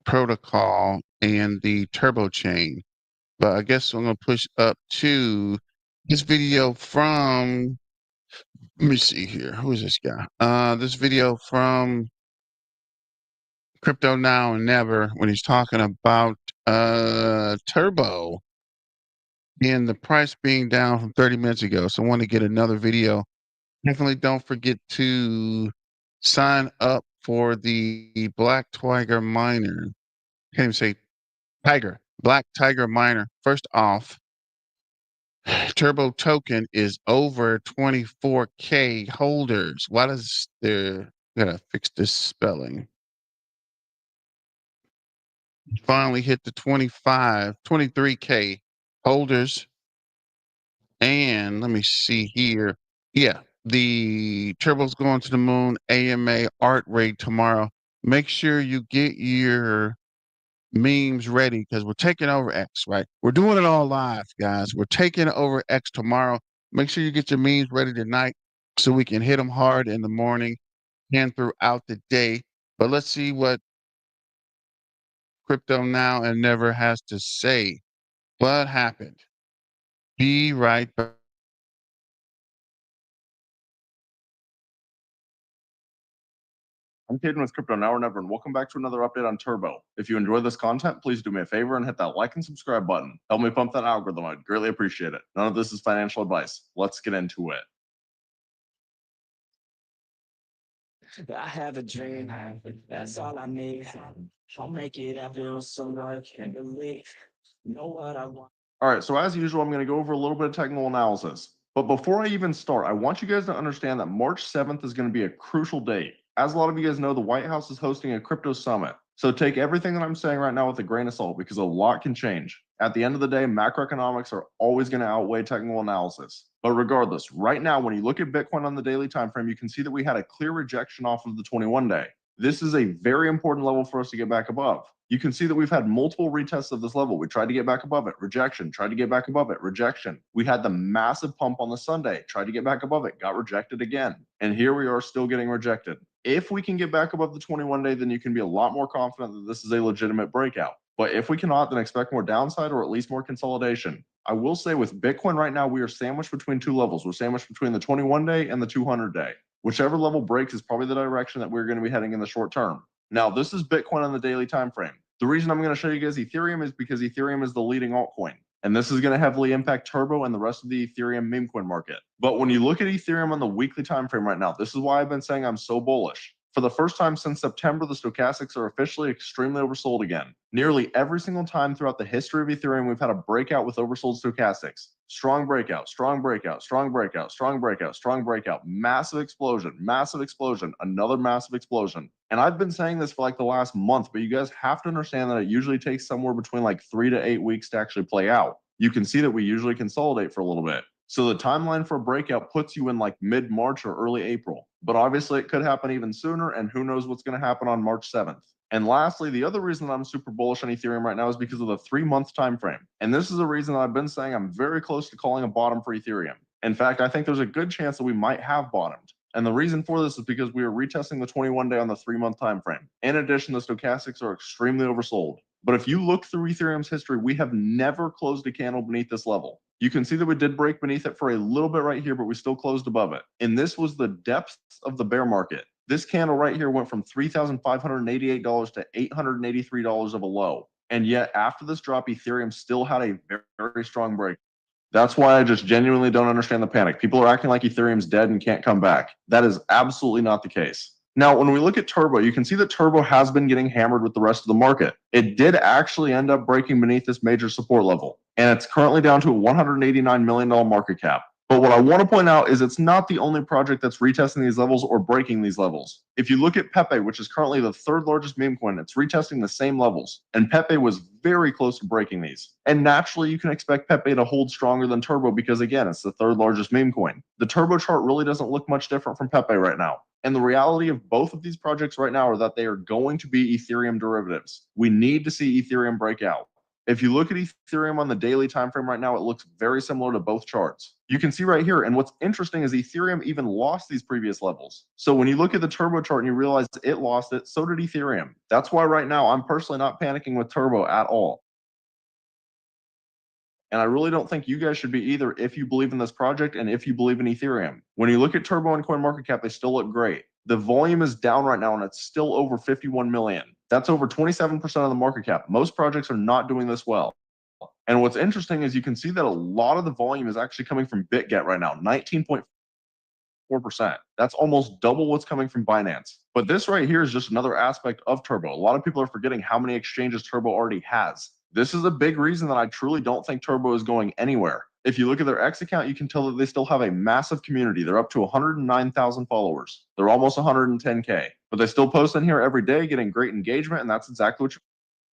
B: Protocol and the Turbo Chain. But I guess I'm gonna push up to this video from, let me see here. Who is this guy? This video from Crypto Now and Never when he's talking about Turbo and the price being down from 30 minutes ago. So I want to get another video. Definitely don't forget to sign up for the Black Tiger Miner. Can't even say Tiger. Black Tiger Miner. First off, Turbo token is over 24K holders. Why does there, gotta fix this spelling? Finally hit the 23K holders. And let me see here. Yeah, the Turbo's going to the moon AMA art raid tomorrow. Make sure you get your memes ready because we're taking over X, right? We're doing it all live, guys. We're taking over X tomorrow. Make sure you get your memes ready tonight so we can hit them hard in the morning and throughout the day. But let's see what Crypto Now and Never has to say. What happened? Be right back.
D: I'm Caden with Crypto Now or Never, and welcome back to another update on Turbo. If you enjoy this content, please do me a favor and hit that like and subscribe button. Help me pump that algorithm. I'd greatly appreciate it. None of this is financial advice. Let's get into it.
E: I have a dream, that's all I need. I'll make it happen so I can't believe. Know what I want.
D: All right, so as usual, I'm going to go over a little bit of technical analysis. But before I even start, I want you guys to understand that March 7th is going to be a crucial date. As a lot of you guys know, the White House is hosting a crypto summit. So take everything that I'm saying right now with a grain of salt because a lot can change. At the end of the day, macroeconomics are always going to outweigh technical analysis. But regardless, right now, when you look at Bitcoin on the daily time frame, you can see that we had a clear rejection off of the 21-day. This is a very important level for us to get back above. You can see that we've had multiple retests of this level. We tried to get back above it, rejection, tried to get back above it, rejection. We had the massive pump on the Sunday, tried to get back above it, got rejected again. And here we are still getting rejected. If we can get back above the 21-day, then you can be a lot more confident that this is a legitimate breakout. But if we cannot, then expect more downside or at least more consolidation. I will say with Bitcoin right now, we are sandwiched between two levels. We're sandwiched between the 21-day and the 200-day. Whichever level breaks is probably the direction that we're going to be heading in the short term. Now, this is Bitcoin on the daily time frame. The reason I'm going to show you guys Ethereum is because Ethereum is the leading altcoin. And this is going to heavily impact Turbo and the rest of the Ethereum meme coin market. But when you look at Ethereum on the weekly time frame right now, this is why I've been saying I'm so bullish. For the first time since September, the stochastics are officially extremely oversold again. Nearly every single time throughout the history of Ethereum, we've had a breakout with oversold stochastics. Strong breakout, strong breakout, strong breakout, strong breakout, strong breakout, massive explosion, another massive explosion. And I've been saying this for like the last month, but you guys have to understand that it usually takes somewhere between like 3 to 8 weeks to actually play out. You can see that we usually consolidate for a little bit. So the timeline for a breakout puts you in like mid-March or early April. But obviously it could happen even sooner, and who knows what's going to happen on March 7th. And lastly, the other reason that I'm super bullish on Ethereum right now is because of the 3-month time frame. And this is a reason that I've been saying I'm very close to calling a bottom for Ethereum. In fact, I think there's a good chance that we might have bottomed. And the reason for this is because we are retesting the 21-day on the 3-month time frame. In addition, the stochastics are extremely oversold. But if you look through Ethereum's history, we have never closed a candle beneath this level. You can see that we did break beneath it for a little bit right here, but we still closed above it. And this was the depths of the bear market. This candle right here went from $3,588 to $883 of a low. And yet after this drop, Ethereum still had a very, very strong break. That's why I just genuinely don't understand the panic. People are acting like Ethereum's dead and can't come back. That is absolutely not the case. Now, when we look at Turbo, you can see that Turbo has been getting hammered with the rest of the market. It did actually end up breaking beneath this major support level, and it's currently down to a $189 million market cap. But what I want to point out is it's not the only project that's retesting these levels or breaking these levels. If you look at Pepe, which is currently the 3rd largest meme coin, it's retesting the same levels. And Pepe was very close to breaking these. And naturally, you can expect Pepe to hold stronger than Turbo because, again, it's the 3rd largest meme coin. The Turbo chart really doesn't look much different from Pepe right now. And the reality of both of these projects right now are that they are going to be Ethereum derivatives. We need to see Ethereum break out. If you look at Ethereum on the daily time frame right now, it looks very similar to both charts. You can see right here, and what's interesting is Ethereum even lost these previous levels. So when you look at the Turbo chart and you realize it lost it, so did Ethereum. That's why right now I'm personally not panicking with Turbo at all. And I really don't think you guys should be either if you believe in this project and if you believe in Ethereum. When you look at Turbo and CoinMarketCap, they still look great. The volume is down right now and it's still over 51 million. That's over 27% of the market cap. Most projects are not doing this well. And what's interesting is you can see that a lot of the volume is actually coming from BitGet right now, 19.4%. That's almost double what's coming from Binance. But this right here is just another aspect of Turbo. A lot of people are forgetting how many exchanges Turbo already has. This is a big reason that I truly don't think Turbo is going anywhere. If you look at their X account, you can tell that they still have a massive community. They're up to 109,000 followers. They're almost 110K, but they still post in here every day, getting great engagement, and that's exactly what you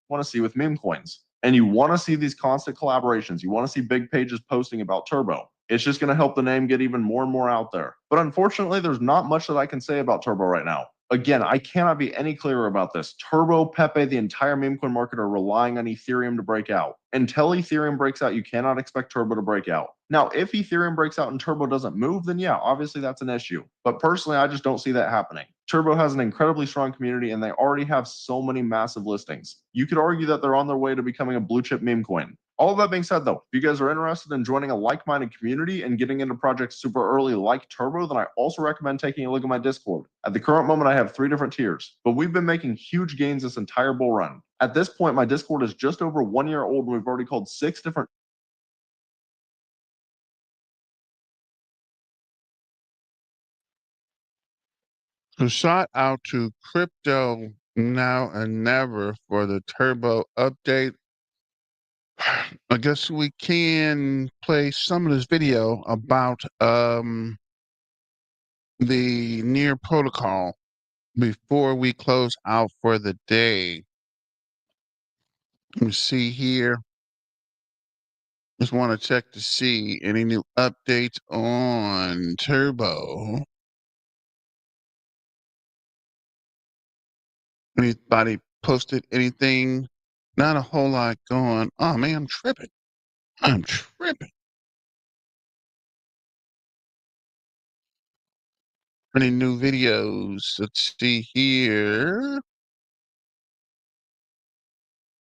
D: want to see with meme coins. And you want to see these constant collaborations. You want to see big pages posting about Turbo. It's just going to help the name get even more and more out there. But unfortunately, there's not much that I can say about Turbo right now. Again, I cannot be any clearer about this. Turbo, Pepe, the entire meme coin market are relying on Ethereum to break out. Until Ethereum breaks out, you cannot expect Turbo to break out. Now, if Ethereum breaks out and Turbo doesn't move, then yeah, obviously that's an issue. But personally, I just don't see that happening. Turbo has an incredibly strong community and they already have so many massive listings. You could argue that they're on their way to becoming a blue chip meme coin. All of that being said, though, if you guys are interested in joining a like-minded community and getting into projects super early like Turbo, then I also recommend taking a look at my Discord. At the current moment, I have 3 different tiers, but we've been making huge gains this entire bull run. At this point, my Discord is just over 1 year old, and we've already called 6 different.
B: So shout out to Crypto Now and Never for the Turbo update. I guess we can play some of this video about the near protocol before we close out for the day. Let me see here. Just want to check to see any new updates on Turbo. Anybody posted anything? Not a whole lot going. Oh man, I'm tripping. I'm tripping. Any new videos? Let's see here.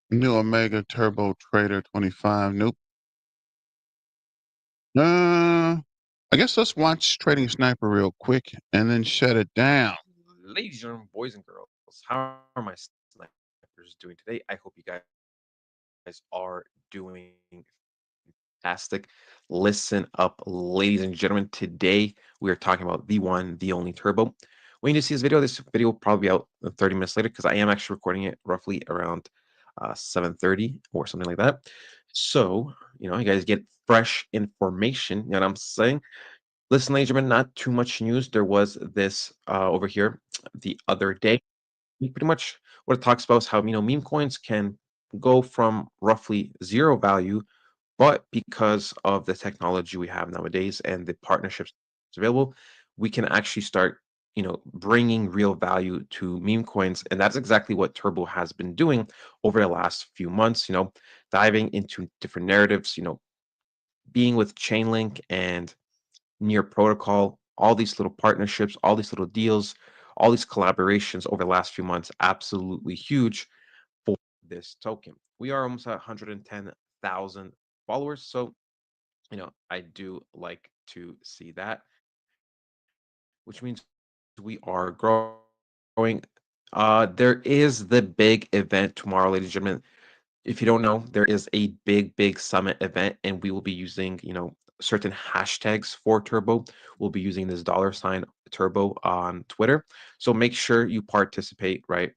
B: New Omega Turbo Trader 25. Nope. I guess let's watch Trading Sniper real quick and then shut it down.
F: Ladies and gentlemen, boys and girls, how are my snipers doing today? I hope you guys are doing fantastic. Listen up, ladies and gentlemen. Today we are talking about the one, the only Turbo. when you see this video will probably be out 30 minutes later because I am actually recording it roughly around 7:30 or something like that. So, you guys get fresh information. You know what I'm saying? Listen, ladies and gentlemen, not too much news. There was this over here the other day. Pretty much what it talks about is how, meme coins can go from roughly zero value, but because of the technology we have nowadays and the partnerships available, we can actually start, bringing real value to meme coins. And that's exactly what Turbo has been doing over the last few months, diving into different narratives, being with Chainlink and Near Protocol, all these little partnerships, all these little deals, all these collaborations over the last few months, absolutely huge for this token. We are almost at 110,000 followers. So, I do like to see that, which means we are growing. There is the big event tomorrow, ladies and gentlemen. If you don't know, there is a big summit event, and we will be using, certain hashtags for Turbo. We'll be using this $ Turbo on Twitter. So make sure you participate, right?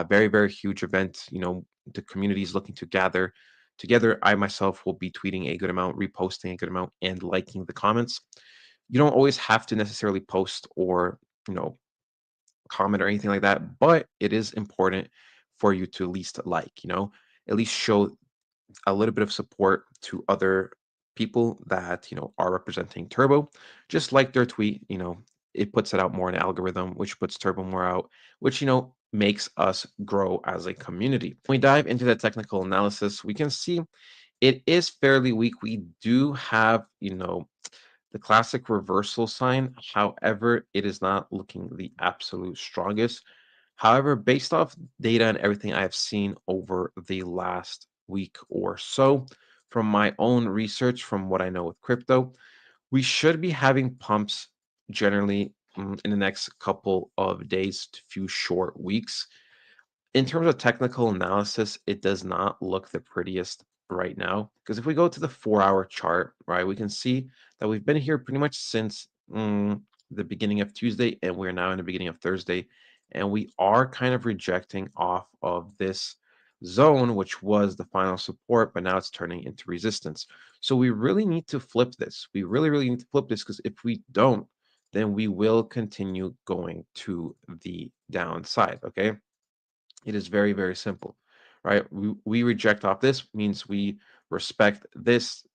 F: Very huge event. The community is looking to gather together. I myself will be tweeting a good amount, reposting a good amount, and liking the comments. You don't always have to necessarily post or, you know, comment or anything like that, but it is important for you to at least at least show a little bit of support to other people that are representing Turbo. Just like their tweet, it puts it out more in the algorithm, which puts Turbo more out, which makes us grow as a community. When we dive into the technical analysis, we can see it is fairly weak. We do have the classic reversal sign. However, it is not looking the absolute strongest. However, based off data and everything I have seen over the last week or so, from my own research, from what I know with crypto, we should be having pumps generally in the next couple of days to few short weeks. In terms of technical analysis, it does not look the prettiest right now. Because if we go to the 4-hour chart, right, we can see that we've been here pretty much since the beginning of Tuesday, and we're now in the beginning of Thursday. And we are kind of rejecting off of this zone, which was the final support, but now it's turning into resistance. So we really need to flip this. We really need to flip this because if we don't, then we will continue going to the downside. Okay. It is very simple, right? We reject off this means we respect this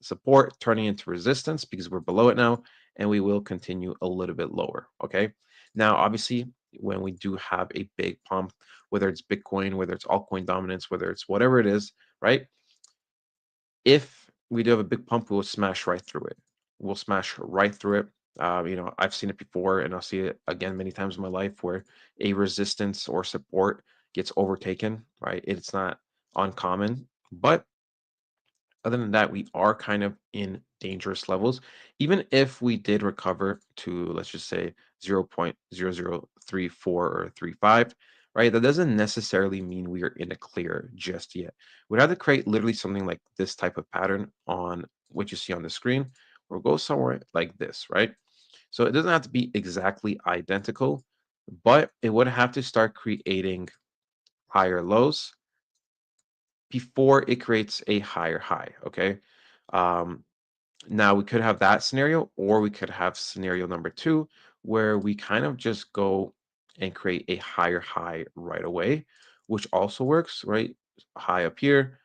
F: support turning into resistance because we're below it now, and we will continue a little bit lower. Okay. Now, obviously, when we do have a big pump, whether it's Bitcoin, whether it's altcoin dominance, whether it's whatever it is, right? If we do have a big pump, we'll smash right through it. We'll smash right through it. I've seen it before, and I'll see it again many times in my life where a resistance or support gets overtaken, right? It's not uncommon, but other than that, we are kind of in dangerous levels. Even if we did recover to, let's just say, 0.0034 or 35, right? That doesn't necessarily mean we are in a clear just yet. We'd have to create literally something like this type of pattern on what you see on the screen, or go somewhere like this, right? So it doesn't have to be exactly identical, but it would have to start creating higher lows before it creates a higher high. Okay. Um, Now we could have that scenario, or we could have scenario number two, where we kind of just go and create a higher high right away, which also works, right? High up here,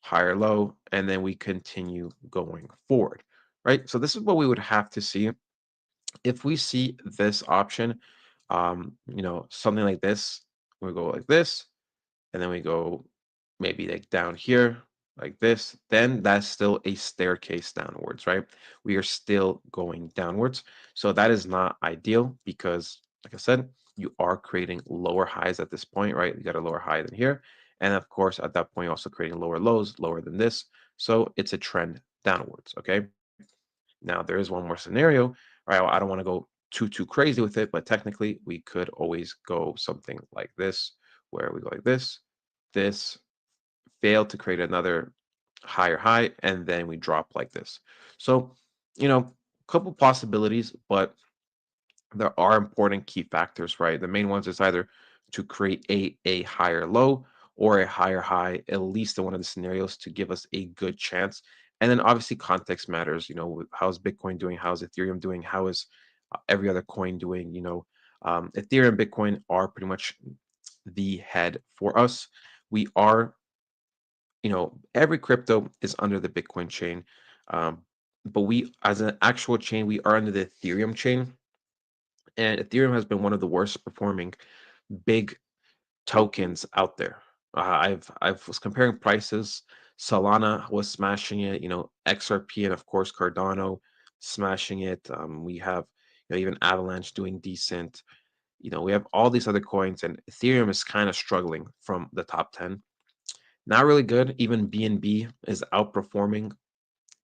F: higher low, and then we continue going forward, right? So this is what we would have to see. If we see this option, something like this, we go like this, and then we go maybe like down here like this, then that's still a staircase downwards, right? We are still going downwards. So that is not ideal because, like I said, you are creating lower highs at this point, right? You got a lower high than here. And of course, at that point, you're also creating lower lows, lower than this. So it's a trend downwards, okay? Now, there is one more scenario, right? I don't want to go too crazy with it, but technically, we could always go something like this, where we go like this, fail to create another higher high, and then we drop like this. So, a couple possibilities, but there are important key factors, right? The main ones is either to create a higher low or a higher high, at least in one of the scenarios, to give us a good chance. And then obviously context matters. How's Bitcoin doing? How's Ethereum doing? How is every other coin doing? Ethereum and Bitcoin are pretty much the head for us. We are, every crypto is under the Bitcoin chain. Um, but we, as an actual chain, we are under the Ethereum chain. And Ethereum has been one of the worst performing big tokens out there. I've was comparing prices. Solana was smashing it. XRP and of course Cardano smashing it. We have even Avalanche doing decent. We have all these other coins, and Ethereum is kind of struggling from the top 10. Not really good. Even BNB is outperforming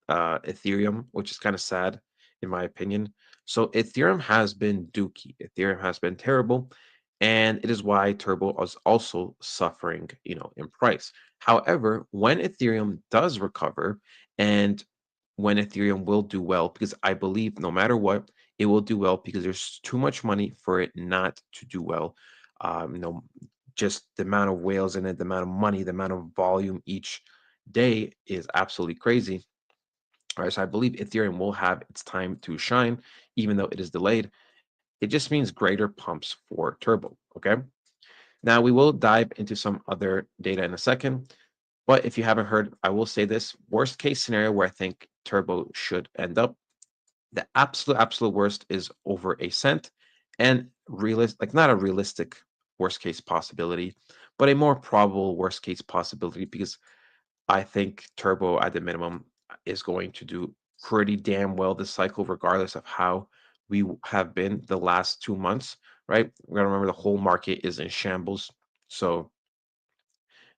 F: Ethereum, which is kind of sad in my opinion. So Ethereum has been dookie. Ethereum has been terrible, and it is why Turbo is also suffering, in price. However, when Ethereum does recover, and when Ethereum will do well, because I believe no matter what, it will do well because there's too much money for it not to do well. Just the amount of whales in it, the amount of money, the amount of volume each day is absolutely crazy. All right, so I believe Ethereum will have its time to shine, even though it is delayed. It just means greater pumps for Turbo. Okay. Now we will dive into some other data in a second, but if you haven't heard, I will say this worst case scenario where I think Turbo should end up. The absolute worst is over a cent, and like not a realistic worst case possibility, but a more probable worst case possibility because I think Turbo at the minimum is going to do pretty damn well this cycle, regardless of how we have been the last 2 months, right? We gotta remember the whole market is in shambles. So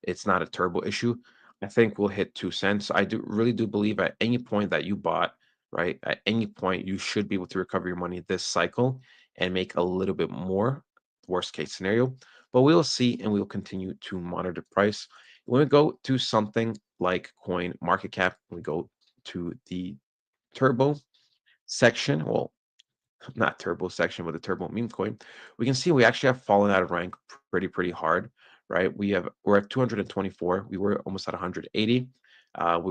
F: it's not a Turbo issue. I think we'll hit 2 cents. I really do believe at any point that you bought, right? At any point, you should be able to recover your money this cycle and make a little bit more, worst case scenario. But we'll see, and we'll continue to monitor price. When we go to something like coin market cap, we go to the turbo section. Well, not turbo section, but the turbo meme coin, we can see we actually have fallen out of rank pretty hard, right? We're at 224. We were almost at 180. We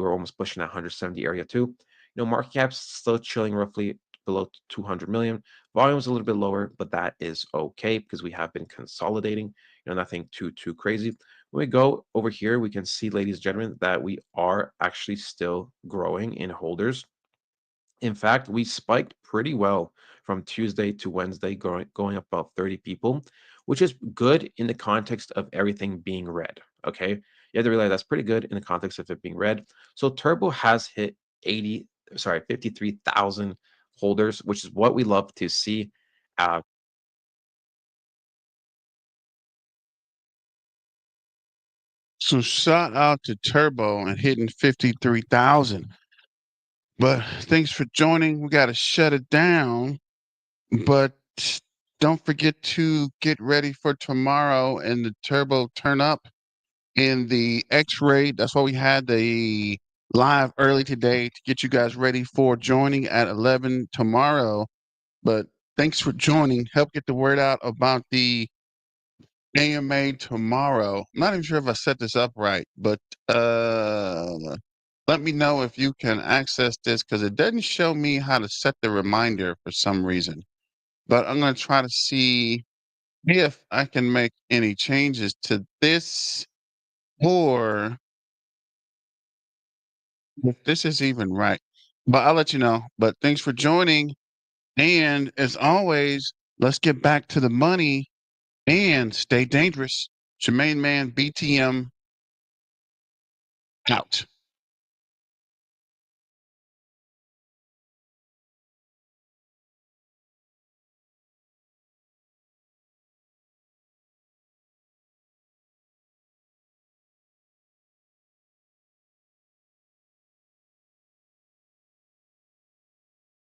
F: were almost pushing that 170 area too. Market cap's still chilling roughly below 200 million. Volume's a little bit lower, but that is okay because we have been consolidating. Nothing too crazy. When we go over here, we can see, ladies and gentlemen, that we are actually still growing in holders. In fact, we spiked pretty well from Tuesday to Wednesday, going up about 30 people, which is good in the context of everything being red. Okay. You have to realize that's pretty good in the context of it being red. So Turbo has hit 53,000 holders, which is what we love to see.
B: So shout out to Turbo and hitting 53,000. But thanks for joining. We got to shut it down. But don't forget to get ready for tomorrow and the Turbo turn up in the X-ray. That's why we had the live early today to get you guys ready for joining at 11 tomorrow. But thanks for joining. Help get the word out about the AMA tomorrow. I'm not even sure if I set this up right, but let me know if you can access this because it doesn't show me how to set the reminder for some reason. But I'm going to try to see if I can make any changes to this or if this is even right. But I'll let you know. But thanks for joining. And as always, let's get back to the money and stay dangerous. It's your main man, BTM, out.